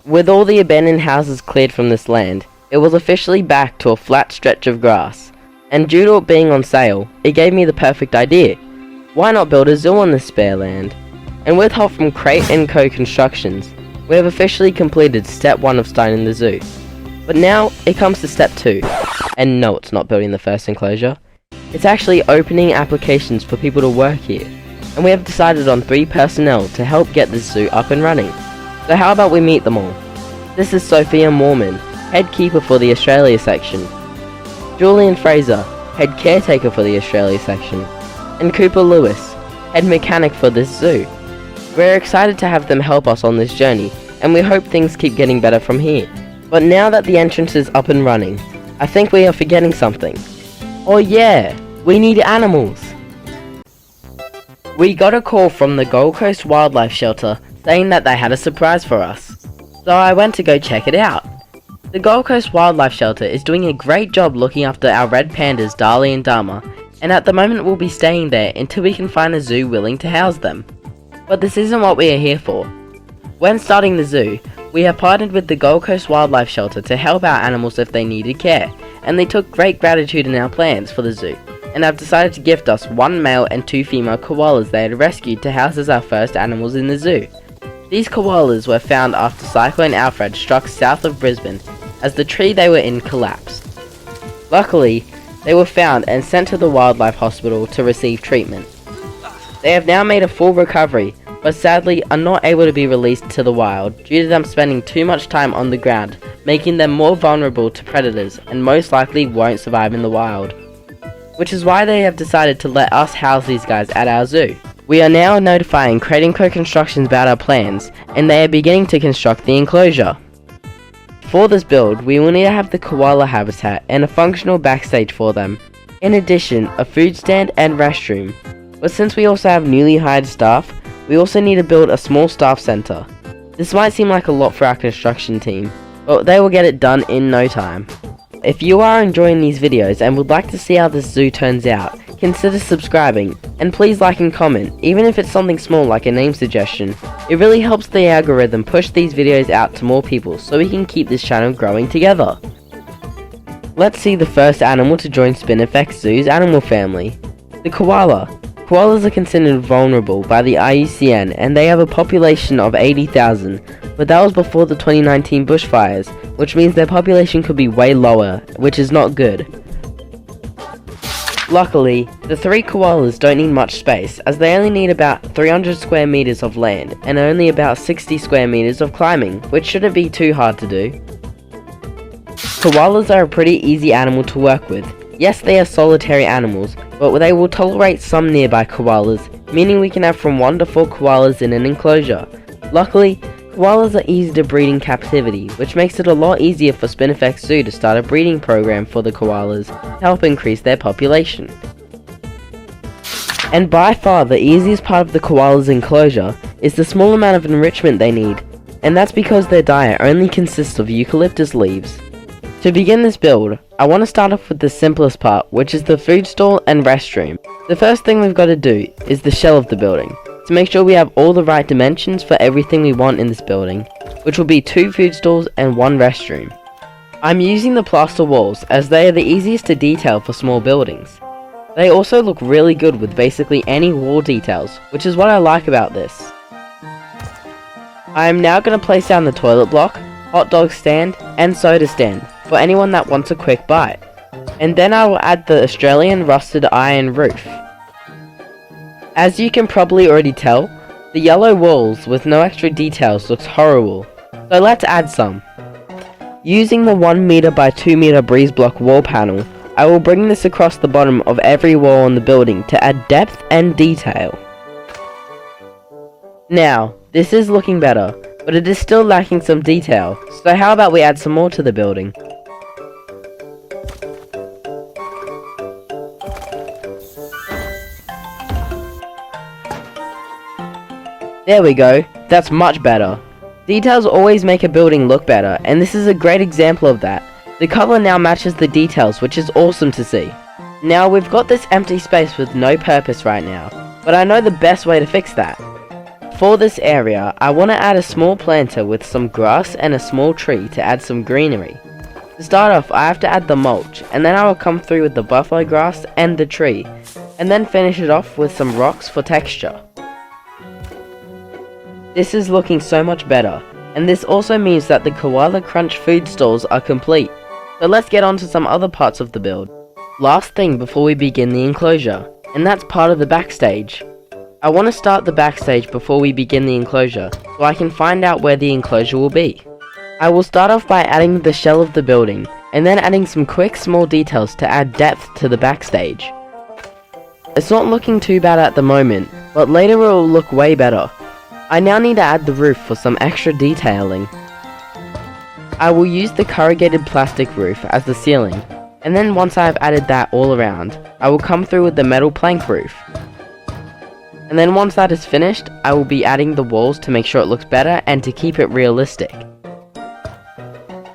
With all the abandoned houses cleared from this land, it was officially back to a flat stretch of grass, and due to it being on sale, it gave me the perfect idea. Why not build a zoo on this spare land? And with help from Crate & Co Constructions, we have officially completed step 1 of starting the zoo. But now, it comes to step 2. And no, it's not building the first enclosure. It's actually opening applications for people to work here. And we have decided on 3 personnel to help get this zoo up and running. So how about we meet them all? This is Sophia Mormon, head keeper for the Australia section. Julian Fraser, head caretaker for the Australia section. And Cooper Lewis, head mechanic for this zoo. We're excited to have them help us on this journey, and we hope things keep getting better from here. But now that the entrance is up and running, I think we are forgetting something. Oh yeah, we need animals! We got a call from the Gold Coast Wildlife Shelter saying that they had a surprise for us. So I went to go check it out. The Gold Coast Wildlife Shelter is doing a great job looking after our red pandas Dali and Dharma, and at the moment we'll be staying there until we can find a zoo willing to house them. But this isn't what we are here for. When starting the zoo, we have partnered with the Gold Coast Wildlife Shelter to help our animals if they needed care, and they took great gratitude in our plans for the zoo, and have decided to gift us 1 male and 2 female koalas they had rescued to house as our first animals in the zoo. These koalas were found after Cyclone Alfred struck south of Brisbane, as the tree they were in collapsed. Luckily, they were found and sent to the wildlife hospital to receive treatment. They have now made a full recovery, but sadly are not able to be released to the wild due to them spending too much time on the ground, making them more vulnerable to predators and most likely won't survive in the wild. Which is why they have decided to let us house these guys at our zoo. We are now notifying Crate & Co Constructions about our plans, and they are beginning to construct the enclosure. For this build, we will need to have the koala habitat and a functional backstage for them. In addition, a food stand and restroom. But since we also have newly hired staff, we also need to build a small staff center. This might seem like a lot for our construction team, but they will get it done in no time. If you are enjoying these videos and would like to see how this zoo turns out, consider subscribing, and please like and comment, even if it's something small like a name suggestion. It really helps the algorithm push these videos out to more people so we can keep this channel growing together. Let's see the first animal to join Spinifex Zoo's animal family, the koala. Koalas are considered vulnerable by the IUCN and they have a population of 80,000, but that was before the 2019 bushfires, which means their population could be way lower, which is not good. Luckily, the 3 koalas don't need much space, as they only need about 300 square meters of land and only about 60 square meters of climbing, which shouldn't be too hard to do. Koalas are a pretty easy animal to work with. Yes, they are solitary animals, but they will tolerate some nearby koalas, meaning we can have from 1 to 4 koalas in an enclosure. Luckily, koalas are easy to breed in captivity, which makes it a lot easier for Spinifex Zoo to start a breeding program for the koalas to help increase their population. And by far the easiest part of the koalas' enclosure is the small amount of enrichment they need, and that's because their diet only consists of eucalyptus leaves. To begin this build, I want to start off with the simplest part, which is the food stall and restroom. The first thing we've got to do is the shell of the building, to make sure we have all the right dimensions for everything we want in this building, which will be 2 food stalls and 1 restroom. I'm using the plaster walls as they are the easiest to detail for small buildings. They also look really good with basically any wall details, which is what I like about this. I am now going to place down the toilet block, hot dog stand, and soda stand for anyone that wants a quick bite. And then I will add the Australian rusted iron roof. As you can probably already tell, the yellow walls with no extra details looks horrible, so let's add some. Using the 1 meter by 2 meter breeze block wall panel, I will bring this across the bottom of every wall on the building to add depth and detail. Now, this is looking better, but it is still lacking some detail, so how about we add some more to the building? There we go, that's much better. Details always make a building look better, and this is a great example of that. The color now matches the details, which is awesome to see. Now we've got this empty space with no purpose right now, but I know the best way to fix that. for this area, I want to add a small planter with some grass and a small tree to add some greenery. To start off, I have to add the mulch, and then I will come through with the buffalo grass and the tree, and then finish it off with some rocks for texture. This is looking so much better, and this also means that the Koala Crunch food stalls are complete. So let's get on to some other parts of the build. Last thing before we begin the enclosure, and that's part of the backstage. I want to start the backstage before we begin the enclosure, so I can find out where the enclosure will be. I will start off by adding the shell of the building, and then adding some quick small details to add depth to the backstage. It's not looking too bad at the moment, but later it will look way better. I now need to add the roof for some extra detailing. I will use the corrugated plastic roof as the ceiling, and then once I have added that all around, I will come through with the metal plank roof. And then once that is finished, I will be adding the walls to make sure it looks better and to keep it realistic.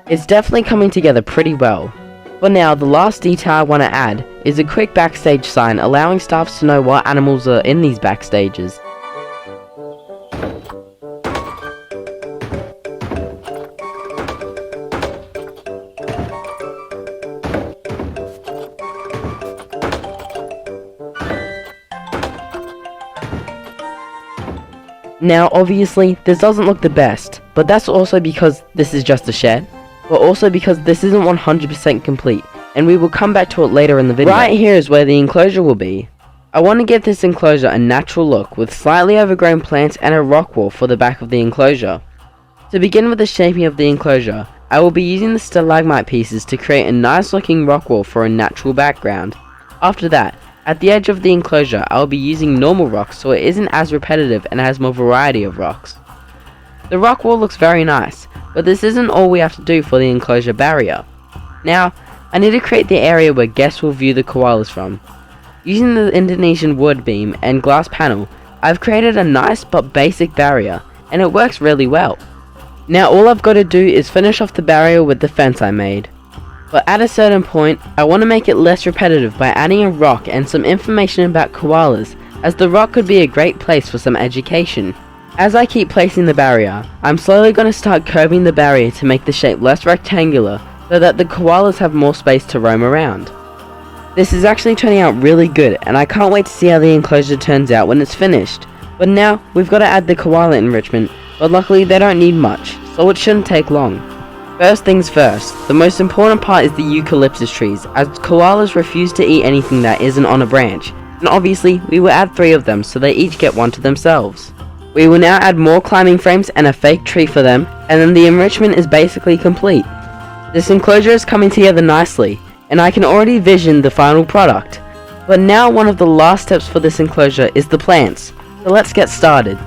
It's definitely coming together pretty well. For now, the last detail I want to add is a quick backstage sign allowing staff to know what animals are in these backstages. Now obviously this doesn't look the best, but that's also because this is just a shed, but also because this isn't 100% complete, and we will come back to it later in the video. Right here is where the enclosure will be. I want to give this enclosure a natural look with slightly overgrown plants and a rock wall for the back of the enclosure. To begin with the shaping of the enclosure, I will be using the stalagmite pieces to create a nice looking rock wall for a natural background. After that, at the edge of the enclosure, I will be using normal rocks so it isn't as repetitive and has more variety of rocks. The rock wall looks very nice, but this isn't all we have to do for the enclosure barrier. Now, I need to create the area where guests will view the koalas from. Using the Indonesian wood beam and glass panel, I've created a nice but basic barrier, and it works really well. Now all I've got to do is finish off the barrier with the fence I made. But at a certain point, I want to make it less repetitive by adding a rock and some information about koalas, as the rock could be a great place for some education. As I keep placing the barrier, I'm slowly going to start curving the barrier to make the shape less rectangular, so that the koalas have more space to roam around. This is actually turning out really good, and I can't wait to see how the enclosure turns out when it's finished. But now, we've got to add the koala enrichment, but luckily they don't need much, so it shouldn't take long. First things first, the most important part is the eucalyptus trees, as koalas refuse to eat anything that isn't on a branch, and obviously we will add 3 of them so they each get one to themselves. We will now add more climbing frames and a fake tree for them, and then the enrichment is basically complete. This enclosure is coming together nicely, and I can already vision the final product. But now one of the last steps for this enclosure is the plants, so let's get started.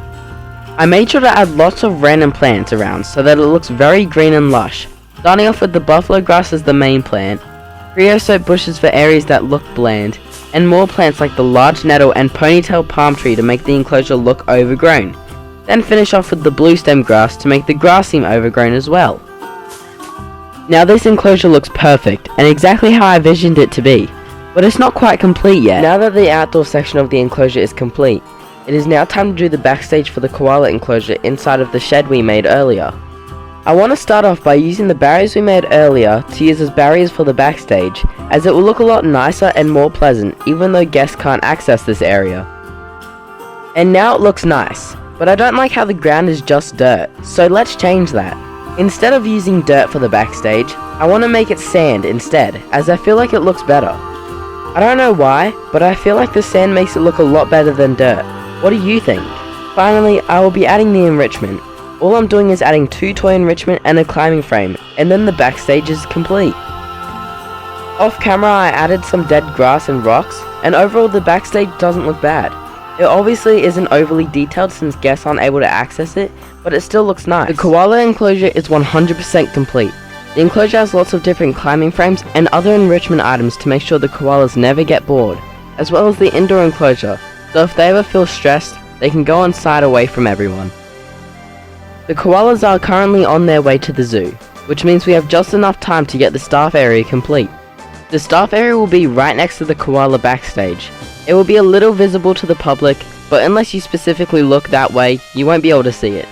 I made sure to add lots of random plants around so that it looks very green and lush, starting off with the buffalo grass as the main plant, creosote bushes for areas that look bland, and more plants like the large nettle and ponytail palm tree to make the enclosure look overgrown. Then finish off with the blue stem grass to make the grass seem overgrown as well. Now this enclosure looks perfect and exactly how I visioned it to be, but it's not quite complete yet. Now that the outdoor section of the enclosure is complete, it is now time to do the backstage for the koala enclosure inside of the shed we made earlier. I want to start off by using the barriers we made earlier to use as barriers for the backstage, as it will look a lot nicer and more pleasant even though guests can't access this area. And now it looks nice, but I don't like how the ground is just dirt, so let's change that. Instead of using dirt for the backstage, I want to make it sand instead, as I feel like it looks better. I don't know why, but I feel like the sand makes it look a lot better than dirt. What do you think? Finally, I will be adding the enrichment. All I'm doing is adding 2 toy enrichment and a climbing frame, and then the backstage is complete. Off camera I added some dead grass and rocks, and overall the backstage doesn't look bad. It obviously isn't overly detailed since guests aren't able to access it, but it still looks nice. The koala enclosure is 100% complete. The enclosure has lots of different climbing frames and other enrichment items to make sure the koalas never get bored, as well as the indoor enclosure, so if they ever feel stressed, they can go inside away from everyone. The koalas are currently on their way to the zoo, which means we have just enough time to get the staff area complete. The staff area will be right next to the koala backstage. It will be a little visible to the public, but unless you specifically look that way, you won't be able to see it.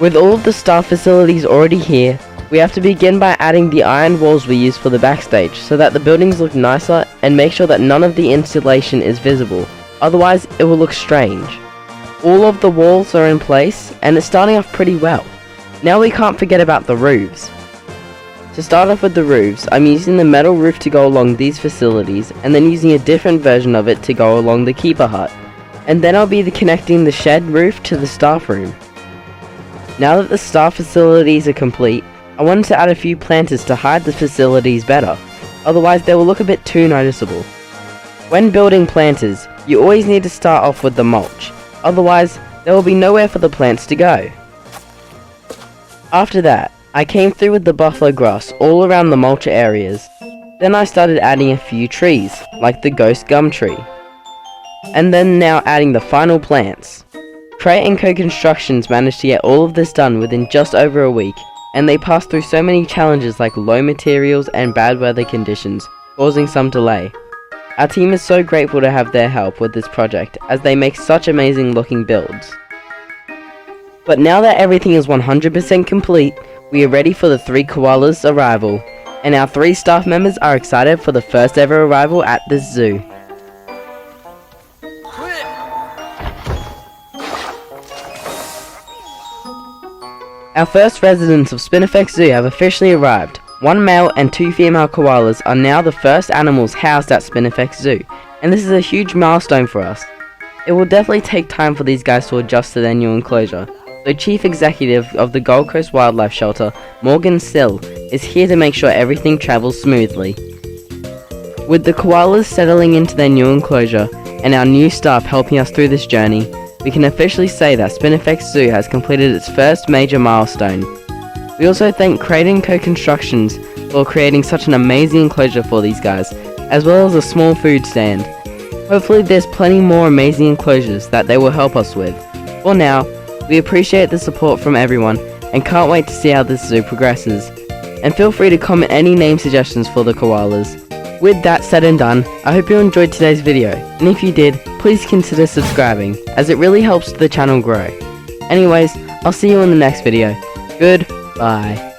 With all of the staff facilities already here, we have to begin by adding the iron walls we use for the backstage so that the buildings look nicer, and make sure that none of the insulation is visible, otherwise it will look strange. All of the walls are in place and it's starting off pretty well. Now we can't forget about the roofs. To start off with the roofs, I'm using the metal roof to go along these facilities and then using a different version of it to go along the keeper hut. And then I'll be connecting the shed roof to the staff room. Now that the staff facilities are complete, I wanted to add a few planters to hide the facilities better, otherwise they will look a bit too noticeable. When building planters, you always need to start off with the mulch, otherwise there will be nowhere for the plants to go. After that, I came through with the buffalo grass all around the mulch areas. Then I started adding a few trees, like the ghost gum tree. And then now adding the final plants. Crate & Co Constructions managed to get all of this done within just over a week, and they passed through so many challenges like low materials and bad weather conditions, causing some delay. Our team is so grateful to have their help with this project, as they make such amazing looking builds. But now that everything is 100% complete, we are ready for the 3 koalas' arrival, and our 3 staff members are excited for the first ever arrival at this zoo. Our first residents of Spinifex Zoo have officially arrived. 1 male and 2 female koalas are now the first animals housed at Spinifex Zoo, and this is a huge milestone for us. It will definitely take time for these guys to adjust to their new enclosure, so Chief Executive of the Gold Coast Wildlife Shelter, Morgan Sill, is here to make sure everything travels smoothly. With the koalas settling into their new enclosure, and our new staff helping us through this journey, we can officially say that Spinifex Zoo has completed its first major milestone. We also thank Crate & Co Constructions for creating such an amazing enclosure for these guys, as well as a small food stand. Hopefully there's plenty more amazing enclosures that they will help us with. For now, we appreciate the support from everyone and can't wait to see how this zoo progresses. And feel free to comment any name suggestions for the koalas. With that said and done, I hope you enjoyed today's video, and if you did, please consider subscribing, as it really helps the channel grow. Anyways, I'll see you in the next video. Goodbye.